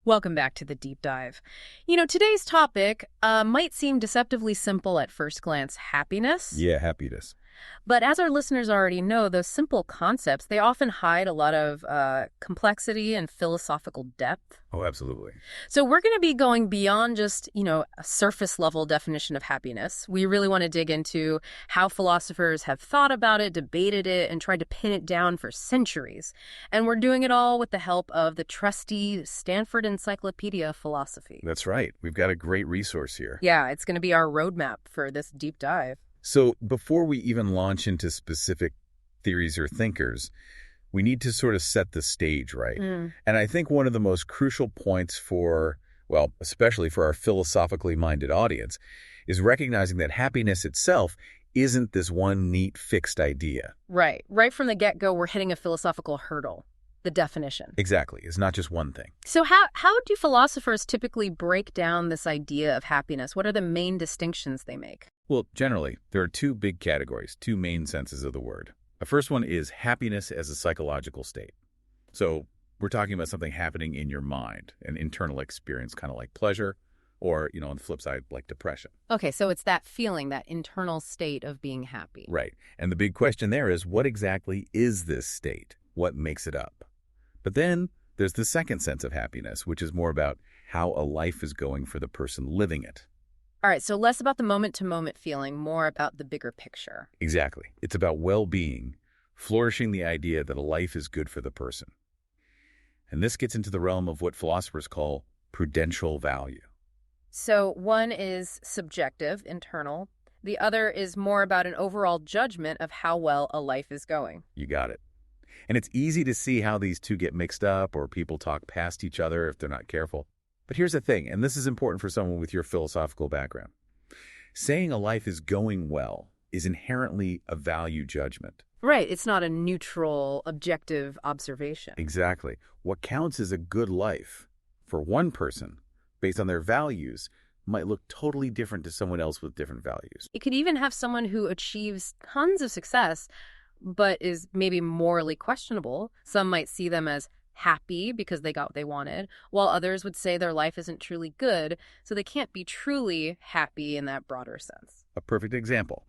Welcome back to the deep dive. Today's topic might seem deceptively simple at first glance, happiness. Yeah, happiness. But as our listeners already know, those simple concepts, they often hide a lot of complexity and philosophical depth. Oh, absolutely. So we're going to be going beyond just, a surface level definition of happiness. We really want to dig into how philosophers have thought about it, debated it, and tried to pin it down for centuries. And we're doing it all with the help of the trusty Stanford Encyclopedia of Philosophy. That's right. We've got a great resource here. Yeah, it's going to be our roadmap for this deep dive. So before we even launch into specific theories or thinkers, we need to sort of set the stage, right? And I think one of the most crucial points especially for our philosophically minded audience, is recognizing that happiness itself isn't this one neat fixed idea. Right. Right from the get-go, we're hitting a philosophical hurdle, the definition. Exactly. It's not just one thing. So how do philosophers typically break down this idea of happiness? What are the main distinctions they make? Well, generally, there are two big categories, two main senses of the word. The first one is happiness as a psychological state. So we're talking about something happening in your mind, an internal experience, kind of like pleasure, or, on the flip side, like depression. Okay, so it's that feeling, that internal state of being happy. Right. And the big question there is, what exactly is this state? What makes it up? But then there's the second sense of happiness, which is more about how a life is going for the person living it. All right, so less about the moment-to-moment feeling, more about the bigger picture. Exactly. It's about well-being, flourishing the idea that a life is good for the person. And this gets into the realm of what philosophers call prudential value. So one is subjective, internal. The other is more about an overall judgment of how well a life is going. You got it. And it's easy to see how these two get mixed up or people talk past each other if they're not careful. But here's the thing, and this is important for someone with your philosophical background. Saying a life is going well is inherently a value judgment. Right, it's not a neutral, objective observation. Exactly. What counts as a good life for one person, based on their values, might look totally different to someone else with different values. It could even have someone who achieves tons of success, but is maybe morally questionable. Some might see them as happy because they got what they wanted, while others would say their life isn't truly good, so they can't be truly happy in that broader sense. A perfect example.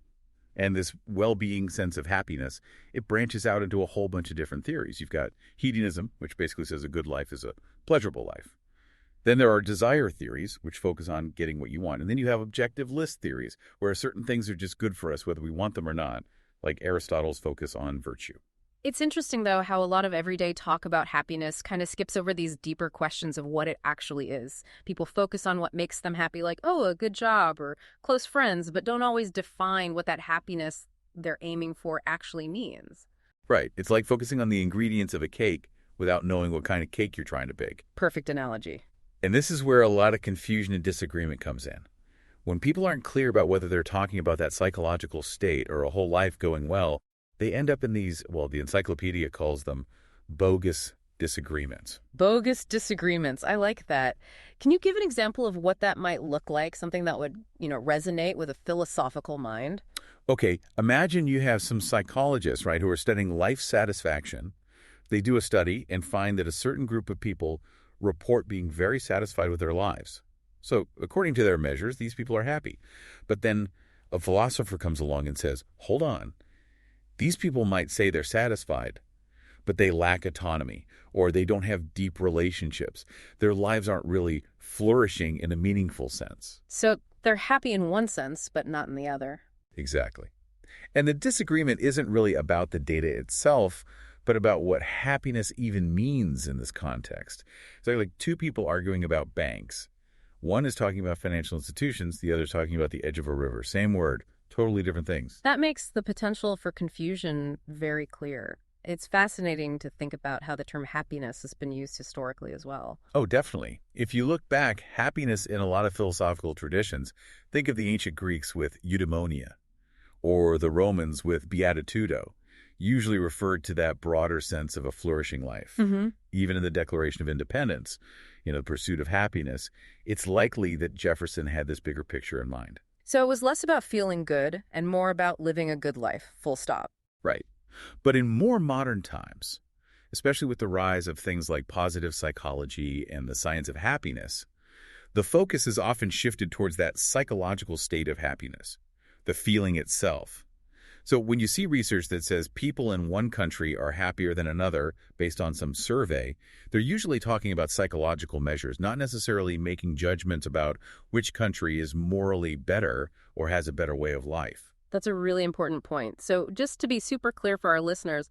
And this well-being sense of happiness, it branches out into a whole bunch of different theories. You've got hedonism, which basically says a good life is a pleasurable life. Then there are desire theories, which focus on getting what you want. And then you have objective list theories, where certain things are just good for us, whether we want them or not, like Aristotle's focus on virtue. It's interesting, though, how a lot of everyday talk about happiness kind of skips over these deeper questions of what it actually is. People focus on what makes them happy, like, oh, a good job or close friends, but don't always define what that happiness they're aiming for actually means. Right. It's like focusing on the ingredients of a cake without knowing what kind of cake you're trying to bake. Perfect analogy. And this is where a lot of confusion and disagreement comes in. When people aren't clear about whether they're talking about that psychological state or a whole life going well, they end up in these, the encyclopedia calls them bogus disagreements. Bogus disagreements. I like that. Can you give an example of what that might look like? Something that would, resonate with a philosophical mind? Okay, imagine you have some psychologists, right, who are studying life satisfaction. They do a study and find that a certain group of people report being very satisfied with their lives. So, according to their measures, these people are happy. But then a philosopher comes along and says, hold on. These people might say they're satisfied, but they lack autonomy, or they don't have deep relationships. Their lives aren't really flourishing in a meaningful sense. So they're happy in one sense, but not in the other. Exactly. And the disagreement isn't really about the data itself, but about what happiness even means in this context. It's like two people arguing about banks. One is talking about financial institutions, the other is talking about the edge of a river. Same word. Totally different things. That makes the potential for confusion very clear. It's fascinating to think about how the term happiness has been used historically as well. Oh, definitely. If you look back, happiness in a lot of philosophical traditions, think of the ancient Greeks with eudaimonia, or the Romans with beatitudo, usually referred to that broader sense of a flourishing life. Even in the Declaration of Independence, the pursuit of happiness, it's likely that Jefferson had this bigger picture in mind. So it was less about feeling good and more about living a good life, full stop. Right. But in more modern times, especially with the rise of things like positive psychology and the science of happiness, the focus is often shifted towards that psychological state of happiness, the feeling itself. So when you see research that says people in one country are happier than another based on some survey, they're usually talking about psychological measures, not necessarily making judgments about which country is morally better or has a better way of life. That's a really important point. So just to be super clear for our listeners,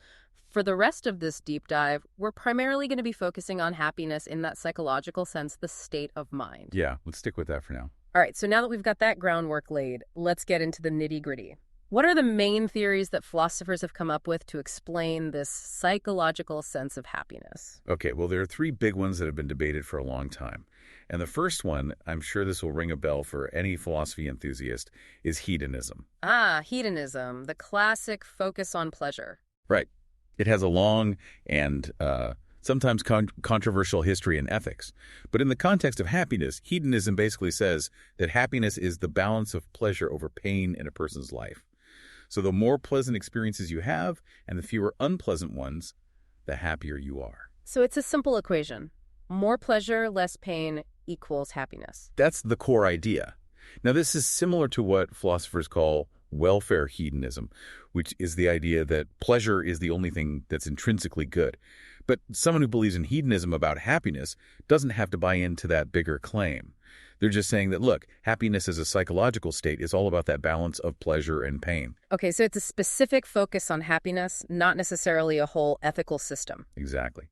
for the rest of this deep dive, we're primarily going to be focusing on happiness in that psychological sense, the state of mind. Yeah, let's stick with that for now. All right, so now that we've got that groundwork laid, let's get into the nitty-gritty. What are the main theories that philosophers have come up with to explain this psychological sense of happiness? Okay, well, there are three big ones that have been debated for a long time. And the first one, I'm sure this will ring a bell for any philosophy enthusiast, is hedonism. Ah, hedonism, the classic focus on pleasure. Right. It has a long and sometimes controversial history in ethics. But in the context of happiness, hedonism basically says that happiness is the balance of pleasure over pain in a person's life. So the more pleasant experiences you have and the fewer unpleasant ones, the happier you are. So it's a simple equation. More pleasure, less pain equals happiness. That's the core idea. Now, this is similar to what philosophers call welfare hedonism, which is the idea that pleasure is the only thing that's intrinsically good. But someone who believes in hedonism about happiness doesn't have to buy into that bigger claim. They're just saying that, look, happiness as a psychological state is all about that balance of pleasure and pain. Okay, so it's a specific focus on happiness, not necessarily a whole ethical system. Exactly.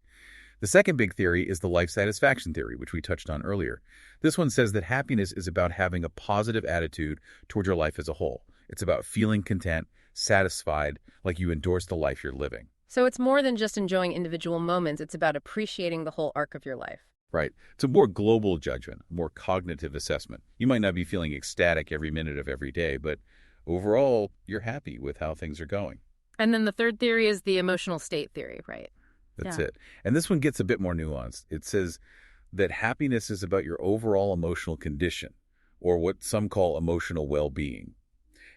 The second big theory is the life satisfaction theory, which we touched on earlier. This one says that happiness is about having a positive attitude toward your life as a whole. It's about feeling content, satisfied, like you endorse the life you're living. So it's more than just enjoying individual moments. It's about appreciating the whole arc of your life. Right. It's a more global judgment, more cognitive assessment. You might not be feeling ecstatic every minute of every day, but overall, you're happy with how things are going. And then the third theory is the emotional state theory, right? That's it. And this one gets a bit more nuanced. It says that happiness is about your overall emotional condition, or what some call emotional well-being.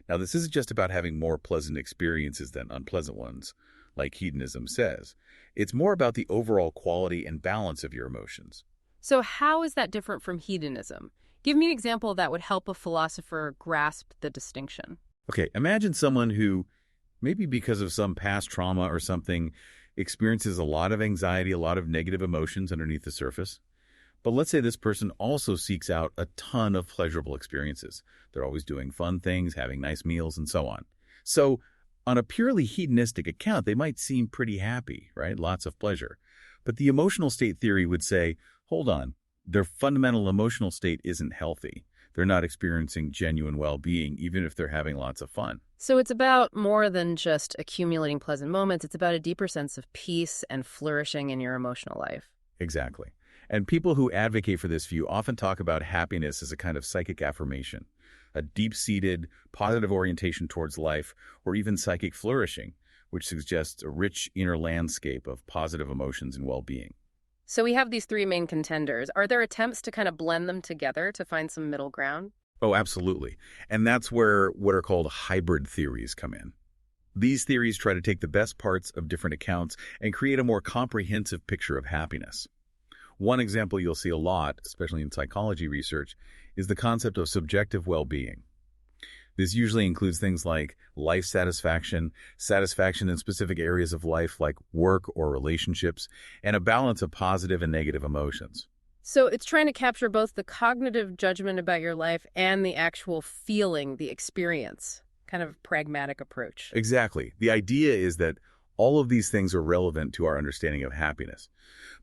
Now, this isn't just about having more pleasant experiences than unpleasant ones, like hedonism says. It's more about the overall quality and balance of your emotions. So how is that different from hedonism? Give me an example that would help a philosopher grasp the distinction. Okay, imagine someone who, maybe because of some past trauma or something, experiences a lot of anxiety, a lot of negative emotions underneath the surface. But let's say this person also seeks out a ton of pleasurable experiences. They're always doing fun things, having nice meals, and so on. So on a purely hedonistic account, they might seem pretty happy, right? Lots of pleasure. But the emotional state theory would say, hold on, their fundamental emotional state isn't healthy. They're not experiencing genuine well-being, even if they're having lots of fun. So it's about more than just accumulating pleasant moments. It's about a deeper sense of peace and flourishing in your emotional life. Exactly. And people who advocate for this view often talk about happiness as a kind of psychic affirmation, a deep-seated, positive orientation towards life, or even psychic flourishing, which suggests a rich inner landscape of positive emotions and well-being. So we have these three main contenders. Are there attempts to kind of blend them together to find some middle ground? Oh, absolutely. And that's where what are called hybrid theories come in. These theories try to take the best parts of different accounts and create a more comprehensive picture of happiness. One example you'll see a lot, especially in psychology research, is the concept of subjective well-being. This usually includes things like life satisfaction, satisfaction in specific areas of life like work or relationships, and a balance of positive and negative emotions. So it's trying to capture both the cognitive judgment about your life and the actual feeling, the experience, kind of pragmatic approach. Exactly. The idea is that all of these things are relevant to our understanding of happiness.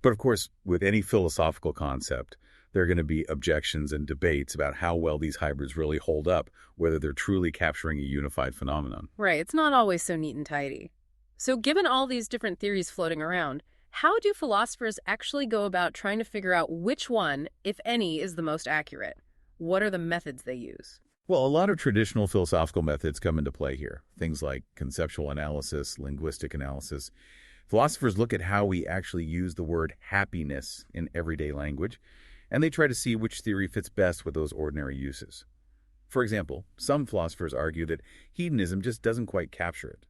But of course, with any philosophical concept, there are going to be objections and debates about how well these hybrids really hold up, whether they're truly capturing a unified phenomenon. Right. It's not always so neat and tidy. So given all these different theories floating around, how do philosophers actually go about trying to figure out which one, if any, is the most accurate? What are the methods they use? Well, a lot of traditional philosophical methods come into play here. Things like conceptual analysis, linguistic analysis. Philosophers look at how we actually use the word happiness in everyday language, and they try to see which theory fits best with those ordinary uses. For example, some philosophers argue that hedonism just doesn't quite capture it.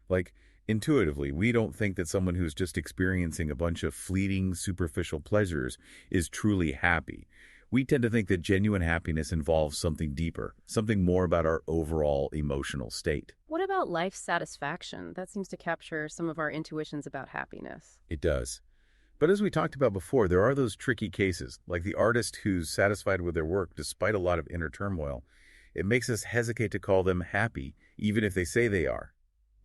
Like, Intuitively, we don't think that someone who's just experiencing a bunch of fleeting, superficial pleasures is truly happy. We tend to think that genuine happiness involves something deeper, something more about our overall emotional state. What about life satisfaction? That seems to capture some of our intuitions about happiness. It does. But as we talked about before, there are those tricky cases, like the artist who's satisfied with their work despite a lot of inner turmoil. It makes us hesitate to call them happy, even if they say they are.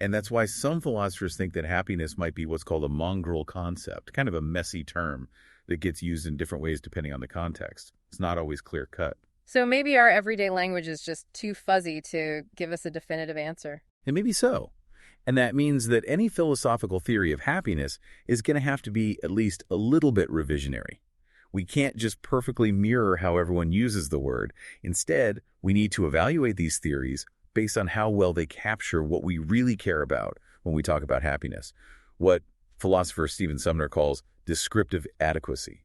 And that's why some philosophers think that happiness might be what's called a mongrel concept, kind of a messy term that gets used in different ways depending on the context. It's not always clear cut. So maybe our everyday language is just too fuzzy to give us a definitive answer. And maybe so. And that means that any philosophical theory of happiness is going to have to be at least a little bit revisionary. We can't just perfectly mirror how everyone uses the word. Instead, we need to evaluate these theories based on how well they capture what we really care about when we talk about happiness, what philosopher Stephen Sumner calls descriptive adequacy.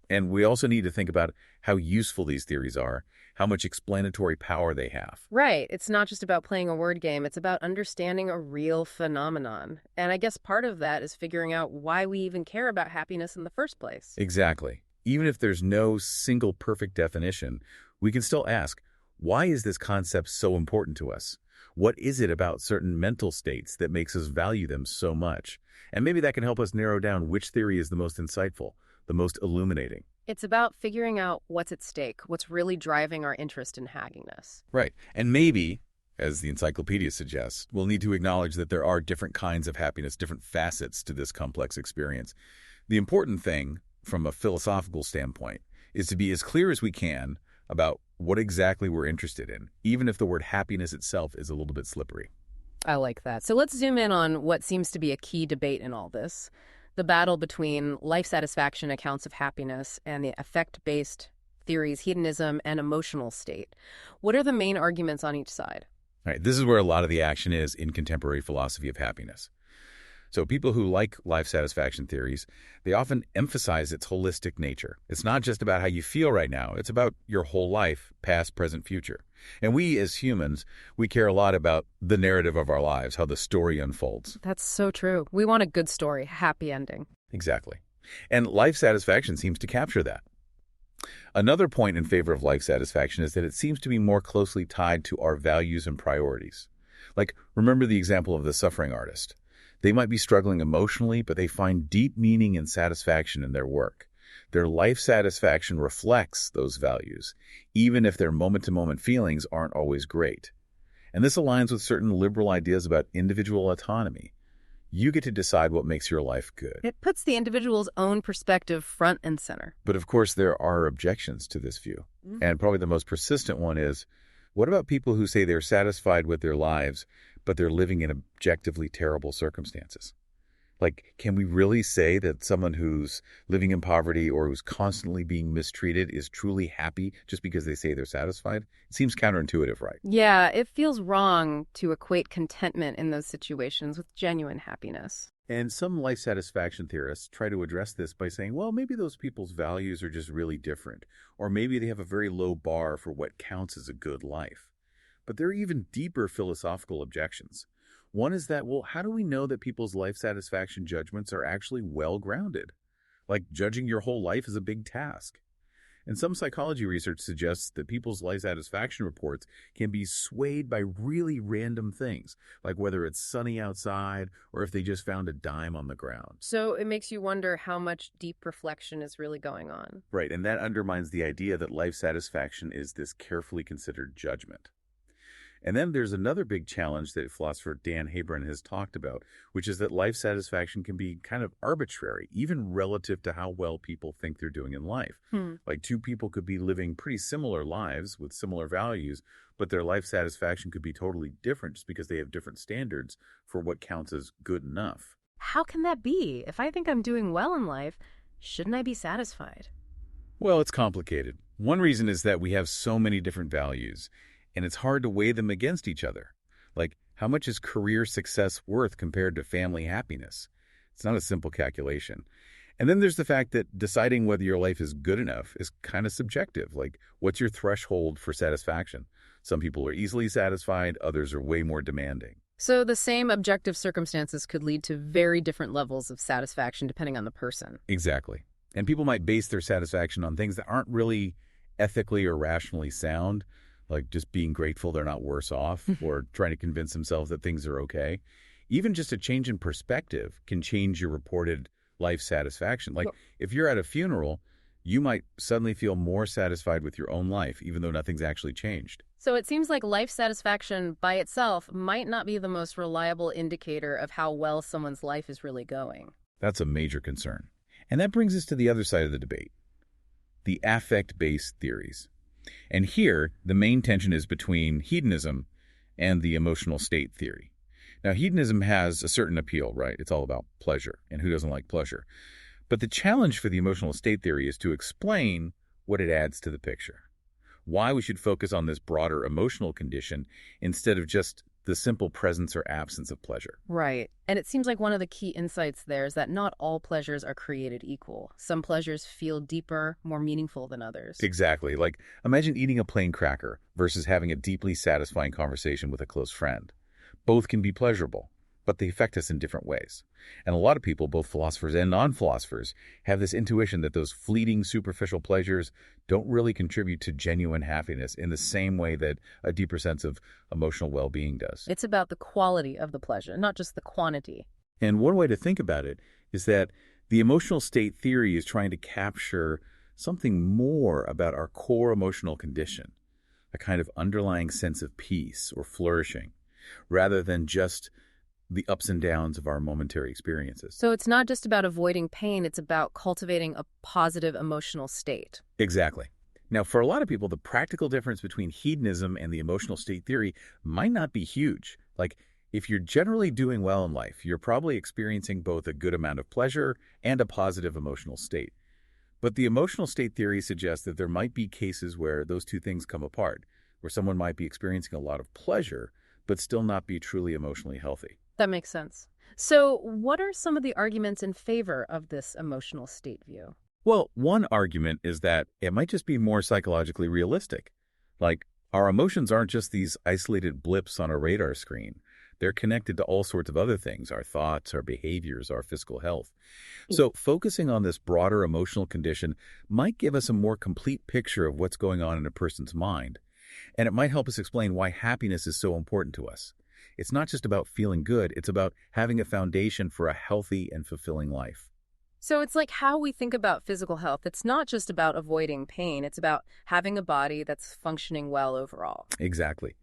And we also need to think about how useful these theories are, how much explanatory power they have. Right. It's not just about playing a word game. It's about understanding a real phenomenon. And I guess part of that is figuring out why we even care about happiness in the first place. Exactly. Even if there's no single perfect definition, we can still ask, why is this concept so important to us? What is it about certain mental states that makes us value them so much? And maybe that can help us narrow down which theory is the most insightful, the most illuminating. It's about figuring out what's at stake, what's really driving our interest in happiness. Right. And maybe, as the encyclopedia suggests, we'll need to acknowledge that there are different kinds of happiness, different facets to this complex experience. The important thing, from a philosophical standpoint, is to be as clear as we can about what exactly we're interested in, even if the word happiness itself is a little bit slippery. I like that. So let's zoom in on what seems to be a key debate in all this. The battle between life satisfaction accounts of happiness and the affect-based theories, hedonism, and emotional state. What are the main arguments on each side? All right, this is where a lot of the action is in contemporary philosophy of happiness. So people who like life satisfaction theories, they often emphasize its holistic nature. It's not just about how you feel right now. It's about your whole life, past, present, future. And we as humans, we care a lot about the narrative of our lives, how the story unfolds. That's so true. We want a good story, happy ending. Exactly. And life satisfaction seems to capture that. Another point in favor of life satisfaction is that it seems to be more closely tied to our values and priorities. Like, remember the example of the suffering artist. They might be struggling emotionally, but they find deep meaning and satisfaction in their work. Their life satisfaction reflects those values, even if their moment-to-moment feelings aren't always great. And this aligns with certain liberal ideas about individual autonomy. You get to decide what makes your life good. It puts the individual's own perspective front and center. But of course, there are objections to this view. And probably the most persistent one is, what about people who say they're satisfied with their lives, but they're living in objectively terrible circumstances? Like, can we really say that someone who's living in poverty or who's constantly being mistreated is truly happy just because they say they're satisfied? It seems counterintuitive, right? Yeah, it feels wrong to equate contentment in those situations with genuine happiness. And some life satisfaction theorists try to address this by saying, well, maybe those people's values are just really different, or maybe they have a very low bar for what counts as a good life. But there are even deeper philosophical objections. One is that, well, how do we know that people's life satisfaction judgments are actually well-grounded? Like, judging your whole life is a big task. And some psychology research suggests that people's life satisfaction reports can be swayed by really random things, like whether it's sunny outside or if they just found a dime on the ground. So it makes you wonder how much deep reflection is really going on. Right, and that undermines the idea that life satisfaction is this carefully considered judgment. And then there's another big challenge that philosopher Dan Habron has talked about, which is that life satisfaction can be kind of arbitrary, even relative to how well people think they're doing in life. Like, two people could be living pretty similar lives with similar values, but their life satisfaction could be totally different just because they have different standards for what counts as good enough. How can that be? If I think I'm doing well in life, shouldn't I be satisfied? Well, it's complicated. One reason is that we have so many different values, and it's hard to weigh them against each other. Like, how much is career success worth compared to family happiness? It's not a simple calculation. And then there's the fact that deciding whether your life is good enough is kind of subjective. Like, what's your threshold for satisfaction? Some people are easily satisfied, others are way more demanding. So the same objective circumstances could lead to very different levels of satisfaction depending on the person. Exactly. And people might base their satisfaction on things that aren't really ethically or rationally sound, like just being grateful they're not worse off or trying to convince themselves that things are okay. Even just a change in perspective can change your reported life satisfaction. Like Well, if you're at a funeral, you might suddenly feel more satisfied with your own life, even though nothing's actually changed. So it seems like life satisfaction by itself might not be the most reliable indicator of how well someone's life is really going. That's a major concern. And that brings us to the other side of the debate, the affect-based theories. And here, the main tension is between hedonism and the emotional state theory. Now, hedonism has a certain appeal, right? It's all about pleasure, and who doesn't like pleasure? But the challenge for the emotional state theory is to explain what it adds to the picture, why we should focus on this broader emotional condition instead of just the simple presence or absence of pleasure. Right. And it seems like one of the key insights there is that not all pleasures are created equal. Some pleasures feel deeper, more meaningful than others. Exactly. Like, imagine eating a plain cracker versus having a deeply satisfying conversation with a close friend. Both can be pleasurable, but they affect us in different ways. And a lot of people, both philosophers and non-philosophers, have this intuition that those fleeting, superficial pleasures don't really contribute to genuine happiness in the same way that a deeper sense of emotional well-being does. It's about the quality of the pleasure, not just the quantity. And one way to think about it is that the emotional state theory is trying to capture something more about our core emotional condition, a kind of underlying sense of peace or flourishing, rather than just the ups and downs of our momentary experiences. So it's not just about avoiding pain, it's about cultivating a positive emotional state. Exactly. Now, for a lot of people, the practical difference between hedonism and the emotional state theory might not be huge. Like, if you're generally doing well in life, you're probably experiencing both a good amount of pleasure and a positive emotional state. But the emotional state theory suggests that there might be cases where those two things come apart, where someone might be experiencing a lot of pleasure, but still not be truly emotionally healthy. That makes sense. So what are some of the arguments in favor of this emotional state view? Well, one argument is that it might just be more psychologically realistic. Like, our emotions aren't just these isolated blips on a radar screen. They're connected to all sorts of other things, our thoughts, our behaviors, our physical health. So focusing on this broader emotional condition might give us a more complete picture of what's going on in a person's mind. And it might help us explain why happiness is so important to us. It's not just about feeling good, it's about having a foundation for a healthy and fulfilling life. So it's like how we think about physical health. It's not just about avoiding pain. It's about having a body that's functioning well overall. Exactly.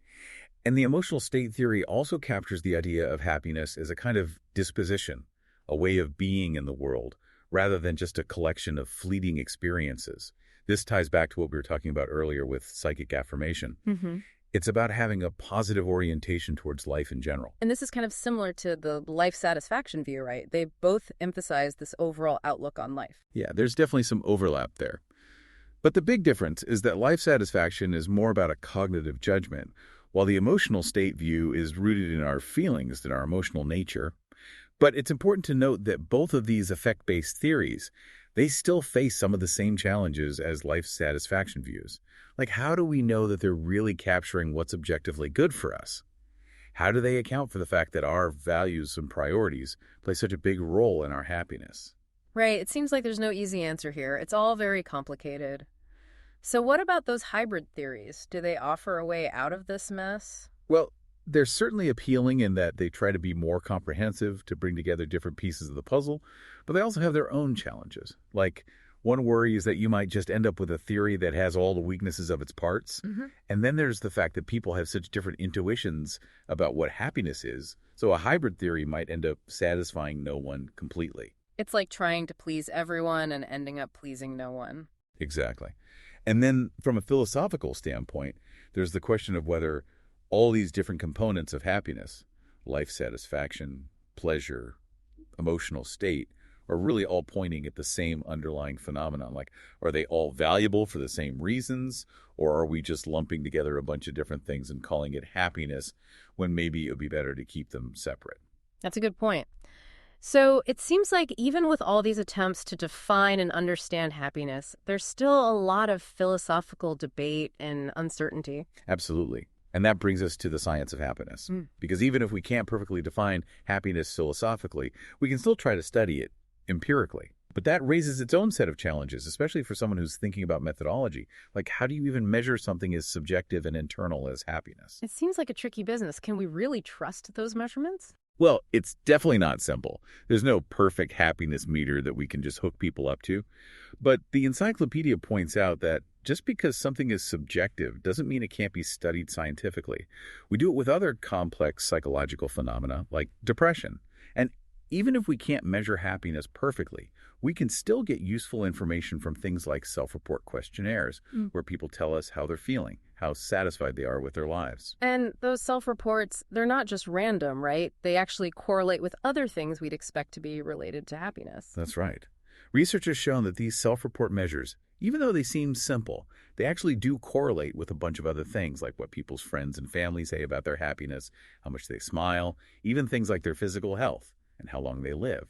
And the emotional state theory also captures the idea of happiness as a kind of disposition, a way of being in the world, rather than just a collection of fleeting experiences. This ties back to what we were talking about earlier with psychic affirmation. Mm-hmm. It's about having a positive orientation towards life in general. And this is kind of similar to the life satisfaction view, right? They both emphasize this overall outlook on life. Yeah, there's definitely some overlap there. But the big difference is that life satisfaction is more about a cognitive judgment, while the emotional state view is rooted in our feelings and our emotional nature. But it's important to note that both of these affect-based theories, they still face some of the same challenges as life satisfaction views. Like, how do we know that they're really capturing what's objectively good for us? How do they account for the fact that our values and priorities play such a big role in our happiness? Right. It seems like there's no easy answer here. It's all very complicated. So what about those hybrid theories? Do they offer a way out of this mess? Well, they're certainly appealing in that they try to be more comprehensive, to bring together different pieces of the puzzle, but they also have their own challenges. Like, one worry is that you might just end up with a theory that has all the weaknesses of its parts. Mm-hmm. And then there's the fact that people have such different intuitions about what happiness is. So a hybrid theory might end up satisfying no one completely. It's like trying to please everyone and ending up pleasing no one. Exactly. And then from a philosophical standpoint, there's the question of whether all these different components of happiness, life satisfaction, pleasure, emotional state, are really all pointing at the same underlying phenomenon. Like, are they all valuable for the same reasons, or are we just lumping together a bunch of different things and calling it happiness when maybe it would be better to keep them separate? That's a good point. So it seems like even with all these attempts to define and understand happiness, there's still a lot of philosophical debate and uncertainty. Absolutely. And that brings us to the science of happiness. Because even if we can't perfectly define happiness philosophically, we can still try to study it empirically. But that raises its own set of challenges, especially for someone who's thinking about methodology. Like, how do you even measure something as subjective and internal as happiness? It seems like a tricky business. Can we really trust those measurements? Well, it's definitely not simple. There's no perfect happiness meter that we can just hook people up to. But the encyclopedia points out that just because something is subjective doesn't mean it can't be studied scientifically. We do it with other complex psychological phenomena like depression. And even if we can't measure happiness perfectly, we can still get useful information from things like self-report questionnaires, where people tell us how they're feeling, how satisfied they are with their lives. And those self-reports, they're not just random, right? They actually correlate with other things we'd expect to be related to happiness. That's right. Research has shown that these self-report measures, even though they seem simple, they actually do correlate with a bunch of other things, like what people's friends and family say about their happiness, how much they smile, even things like their physical health and how long they live.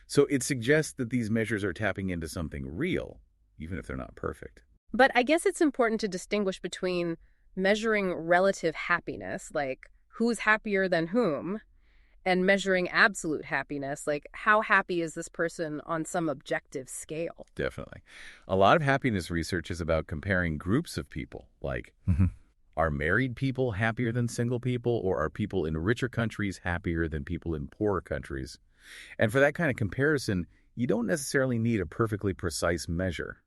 So it suggests that these measures are tapping into something real, even if they're not perfect. But I guess it's important to distinguish between measuring relative happiness, like who's happier than whom, and measuring absolute happiness, like how happy is this person on some objective scale. Definitely. A lot of happiness research is about comparing groups of people, like are married people happier than single people, or are people in richer countries happier than people in poorer countries? And for that kind of comparison, you don't necessarily need a perfectly precise measure.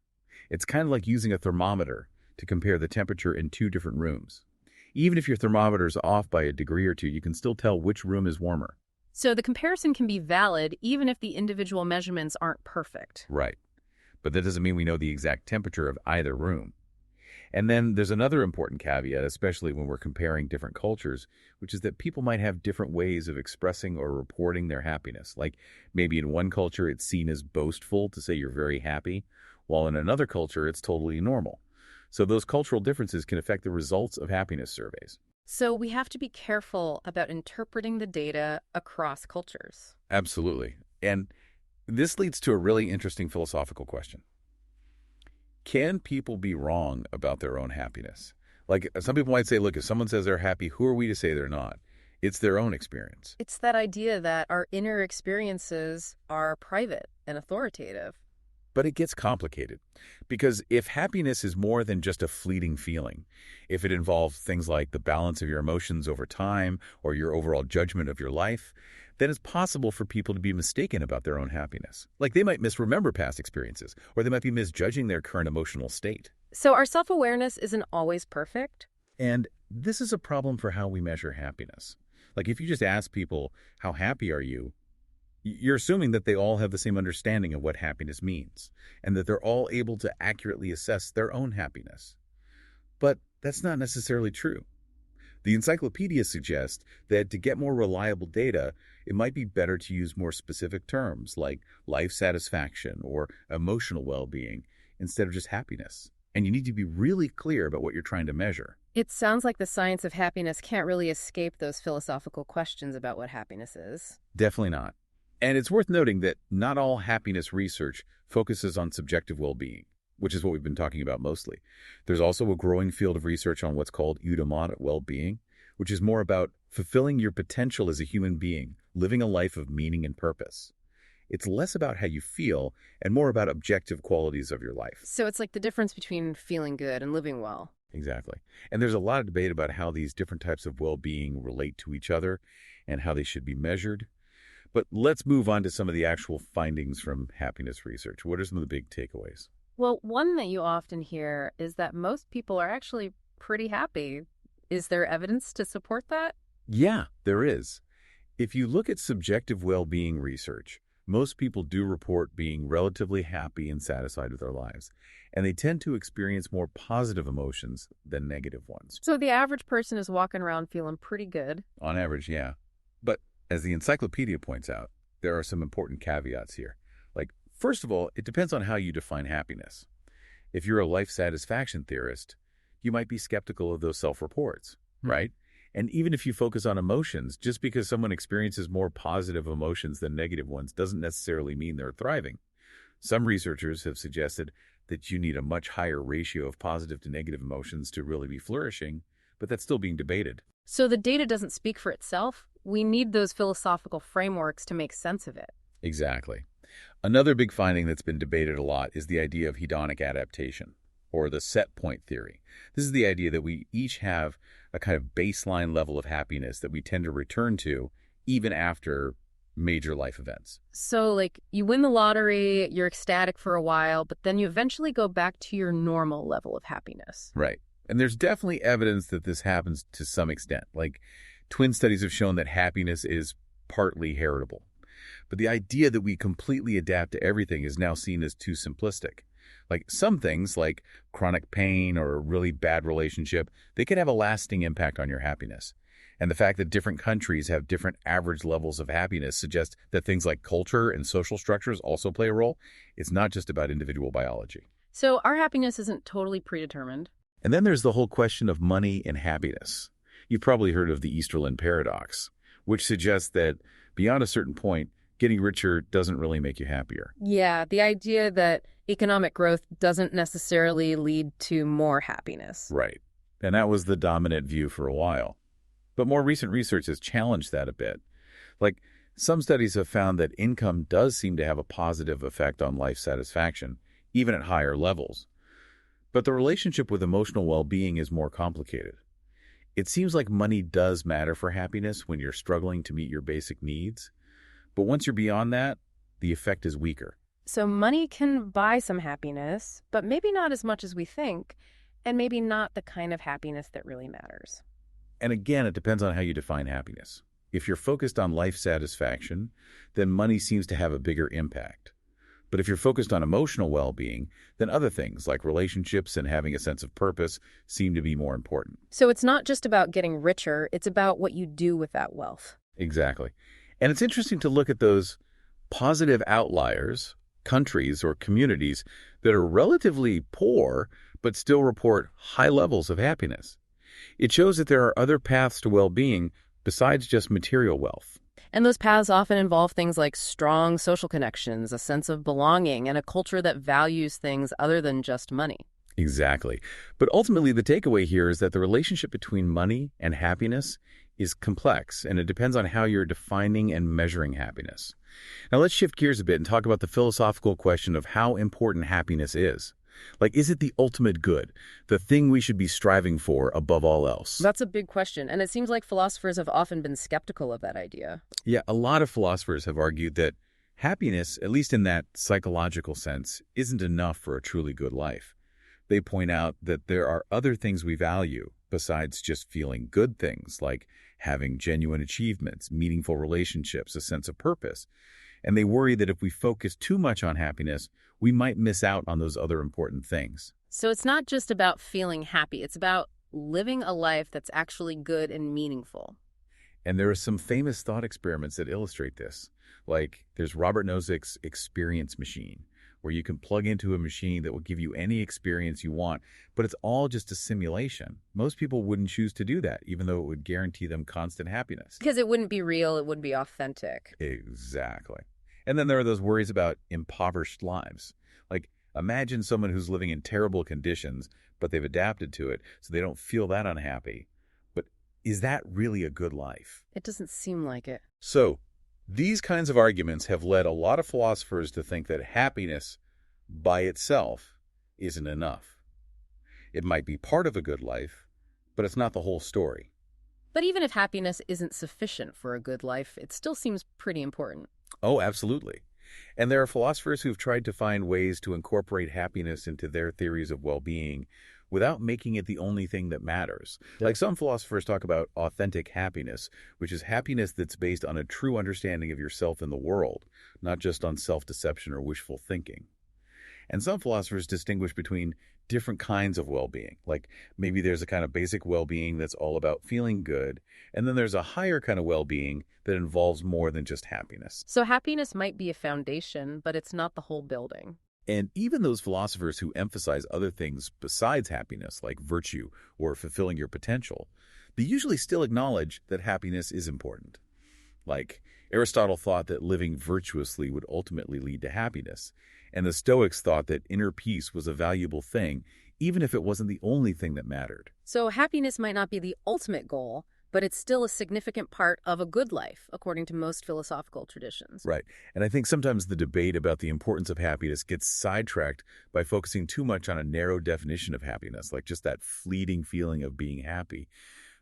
It's kind of like using a thermometer to compare the temperature in two different rooms. Even if your thermometer is off by a degree or two, you can still tell which room is warmer. So the comparison can be valid even if the individual measurements aren't perfect. Right. But that doesn't mean we know the exact temperature of either room. And then there's another important caveat, especially when we're comparing different cultures, which is that people might have different ways of expressing or reporting their happiness. Like maybe in one culture it's seen as boastful to say you're very happy, while in another culture it's totally normal. So those cultural differences can affect the results of happiness surveys. So we have to be careful about interpreting the data across cultures. Absolutely. And this leads to a really interesting philosophical question. Can people be wrong about their own happiness? Like some people might say, look, if someone says they're happy, who are we to say they're not? It's their own experience. It's that idea that our inner experiences are private and authoritative. But it gets complicated because if happiness is more than just a fleeting feeling, if it involves things like the balance of your emotions over time or your overall judgment of your life, then it's possible for people to be mistaken about their own happiness. Like they might misremember past experiences, or they might be misjudging their current emotional state. So our self-awareness isn't always perfect. And this is a problem for how we measure happiness. Like if you just ask people, how happy are you? You're assuming that they all have the same understanding of what happiness means, and that they're all able to accurately assess their own happiness. But that's not necessarily true. The encyclopedia suggests that to get more reliable data, it might be better to use more specific terms like life satisfaction or emotional well-being instead of just happiness. And you need to be really clear about what you're trying to measure. It sounds like the science of happiness can't really escape those philosophical questions about what happiness is. Definitely not. And it's worth noting that not all happiness research focuses on subjective well-being, which is what we've been talking about mostly. There's also a growing field of research on what's called eudaimonic well-being, which is more about fulfilling your potential as a human being, living a life of meaning and purpose. It's less about how you feel and more about objective qualities of your life. So it's like the difference between feeling good and living well. Exactly. And there's a lot of debate about how these different types of well-being relate to each other and how they should be measured. But let's move on to some of the actual findings from happiness research. What are some of the big takeaways? Well, one that you often hear is that most people are actually pretty happy. Is there evidence to support that? Yeah, there is. If you look at subjective well-being research, most people do report being relatively happy and satisfied with their lives, and they tend to experience more positive emotions than negative ones. So the average person is walking around feeling pretty good. On average, yeah. But as the encyclopedia points out, there are some important caveats here. Like, first of all, it depends on how you define happiness. If you're a life satisfaction theorist, you might be skeptical of those self-reports, right? And even if you focus on emotions, just because someone experiences more positive emotions than negative ones doesn't necessarily mean they're thriving. Some researchers have suggested that you need a much higher ratio of positive to negative emotions to really be flourishing, but that's still being debated. So the data doesn't speak for itself. We need those philosophical frameworks to make sense of it. Exactly. Another big finding that's been debated a lot is the idea of hedonic adaptation, or the set point theory. This is the idea that we each have a kind of baseline level of happiness that we tend to return to even after major life events. So, like, you win the lottery, you're ecstatic for a while, but then you eventually go back to your normal level of happiness. Right. And there's definitely evidence that this happens to some extent. Like, twin studies have shown that happiness is partly heritable. But the idea that we completely adapt to everything is now seen as too simplistic. Like, some things, like chronic pain or a really bad relationship, they can have a lasting impact on your happiness. And the fact that different countries have different average levels of happiness suggests that things like culture and social structures also play a role. It's not just about individual biology. So our happiness isn't totally predetermined. And then there's the whole question of money and happiness. You've probably heard of the Easterlin paradox, which suggests that beyond a certain point, getting richer doesn't really make you happier. Yeah, the idea that economic growth doesn't necessarily lead to more happiness. Right. And that was the dominant view for a while. But more recent research has challenged that a bit. Like, some studies have found that income does seem to have a positive effect on life satisfaction, even at higher levels. But the relationship with emotional well-being is more complicated. It seems like money does matter for happiness when you're struggling to meet your basic needs. But once you're beyond that, the effect is weaker. So money can buy some happiness, but maybe not as much as we think, and maybe not the kind of happiness that really matters. And again, it depends on how you define happiness. If you're focused on life satisfaction, then money seems to have a bigger impact. But if you're focused on emotional well-being, then other things like relationships and having a sense of purpose seem to be more important. So it's not just about getting richer, it's about what you do with that wealth. Exactly. And it's interesting to look at those positive outliers, countries or communities that are relatively poor but still report high levels of happiness. It shows that there are other paths to well-being besides just material wealth. And those paths often involve things like strong social connections, a sense of belonging, and a culture that values things other than just money. Exactly. But ultimately, the takeaway here is that the relationship between money and happiness is complex, and it depends on how you're defining and measuring happiness. Now, let's shift gears a bit and talk about the philosophical question of how important happiness is. Like, is it the ultimate good, the thing we should be striving for above all else? That's a big question, and it seems like philosophers have often been skeptical of that idea. Yeah, a lot of philosophers have argued that happiness, at least in that psychological sense, isn't enough for a truly good life. They point out that there are other things we value besides just feeling good things, like having genuine achievements, meaningful relationships, a sense of purpose. And they worry that if we focus too much on happiness, we might miss out on those other important things. So it's not just about feeling happy, it's about living a life that's actually good and meaningful. And there are some famous thought experiments that illustrate this. Like, there's Robert Nozick's experience machine, where you can plug into a machine that will give you any experience you want, but it's all just a simulation. Most people wouldn't choose to do that, even though it would guarantee them constant happiness. Because it wouldn't be real, it wouldn't be authentic. Exactly. And then there are those worries about impoverished lives. Like, imagine someone who's living in terrible conditions, but they've adapted to it, so they don't feel that unhappy. But is that really a good life? It doesn't seem like it. So, these kinds of arguments have led a lot of philosophers to think that happiness by itself isn't enough. It might be part of a good life, but it's not the whole story. But even if happiness isn't sufficient for a good life, it still seems pretty important. Oh, absolutely. And there are philosophers who've tried to find ways to incorporate happiness into their theories of well-being without making it the only thing that matters. Like, some philosophers talk about authentic happiness, which is happiness that's based on a true understanding of yourself and the world, not just on self-deception or wishful thinking. And some philosophers distinguish between different kinds of well-being. Like, maybe there's a kind of basic well-being that's all about feeling good, and then there's a higher kind of well-being that involves more than just happiness. So happiness might be a foundation, but it's not the whole building. And even those philosophers who emphasize other things besides happiness, like virtue or fulfilling your potential, they usually still acknowledge that happiness is important. Like, Aristotle thought that living virtuously would ultimately lead to happiness, and the Stoics thought that inner peace was a valuable thing, even if it wasn't the only thing that mattered. So happiness might not be the ultimate goal, but it's still a significant part of a good life, according to most philosophical traditions. Right. And I think sometimes the debate about the importance of happiness gets sidetracked by focusing too much on a narrow definition of happiness, like just that fleeting feeling of being happy.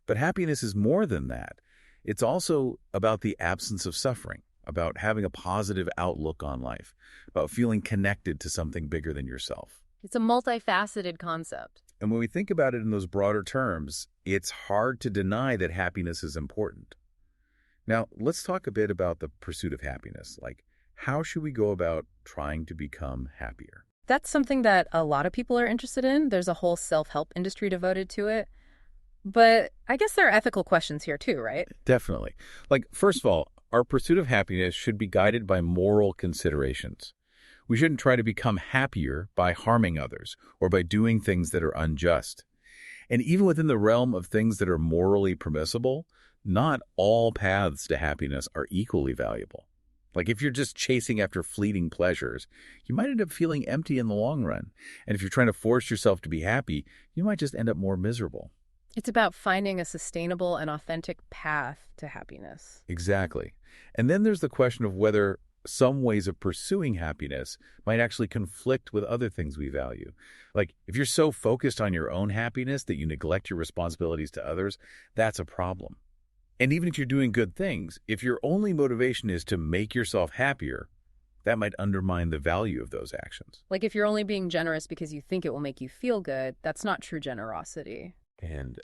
But happiness is more than that. It's also about the absence of suffering, about having a positive outlook on life, about feeling connected to something bigger than yourself. It's a multifaceted concept. And when we think about it in those broader terms, it's hard to deny that happiness is important. Now, let's talk a bit about the pursuit of happiness. Like, how should we go about trying to become happier? That's something that a lot of people are interested in. There's a whole self-help industry devoted to it. But I guess there are ethical questions here too, right? Definitely. Like, first of all, our pursuit of happiness should be guided by moral considerations. We shouldn't try to become happier by harming others or by doing things that are unjust. And even within the realm of things that are morally permissible, not all paths to happiness are equally valuable. Like if you're just chasing after fleeting pleasures, you might end up feeling empty in the long run. And if you're trying to force yourself to be happy, you might just end up more miserable. It's about finding a sustainable and authentic path to happiness. Exactly. And then there's the question of whether some ways of pursuing happiness might actually conflict with other things we value. Like, if you're so focused on your own happiness that you neglect your responsibilities to others, that's a problem. And even if you're doing good things, if your only motivation is to make yourself happier, that might undermine the value of those actions. Like if you're only being generous because you think it will make you feel good, that's not true generosity. And